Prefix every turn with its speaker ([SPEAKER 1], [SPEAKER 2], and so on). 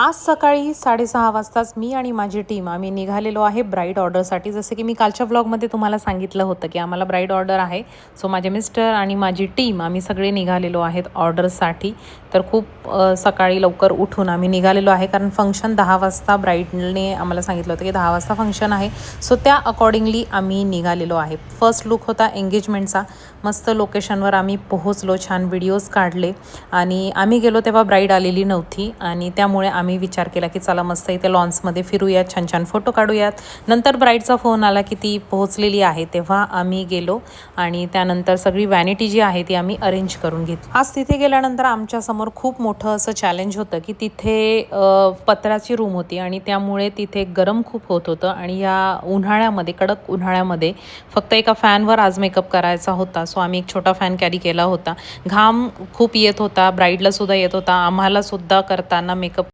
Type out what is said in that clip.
[SPEAKER 1] आज सकाळी 6:30 वाजताच मी आणि माझी टीम आम्ही निघालेलो आहे ब्राईड ऑर्डरसाठी. जसं की मी कालच्या व्लॉगमध्ये तुम्हाला सांगितलं होतं की आम्हाला ब्राईड ऑर्डर आहे. सो माझे मिस्टर आणि माझी टीम आम्ही सगळे निघालेलो आहेत ऑर्डरसाठी. तर खूप सकाळी लवकर उठून आम्ही निघालेलो आहे, कारण फंक्शन 10 वाजता ब्राईडने आम्हाला सांगितलं होतं की 10 वाजता फंक्शन आहे. सो त्या अकॉर्डिंगली आम्ही निघालेलो आहे. फर्स्ट लुक होता एंगेजमेंटचा. मस्त लोकेशनवर आम्ही पोहोचलो, छान व्हिडिओज काढले आणि आम्ही गेलो तेव्हा ब्राईड आलेली नव्हती आणि त्यामुळे आम्ही विचार केला की चला मस्त इथे लॉन्समध्ये फिरूयात, छान छान फोटो काढूयात. नंतर ब्राईडचा फोन आला की ती पोहोचलेली आहे, तेव्हा आम्ही गेलो आणि त्यानंतर सगळी वॅनिटी जी आहे ती आम्ही अरेंज करून घेतली. आज तिथे गेल्यानंतर आमच्यासमोर खूप मोठं असं चॅलेंज होतं की तिथे पत्र्याची रूम होती आणि त्यामुळे तिथे गरम खूप होत होतं आणि या उन्हाळ्यामध्ये, कडक उन्हाळ्यामध्ये फक्त एका फॅनवर आज मेकअप करायचा होता. सो आम्ही एक छोटा फॅन कॅरी केला होता. घाम खूप येत होता, ब्राईडला सुद्धा येत होता, आम्हाला सुद्धा करताना मेकअप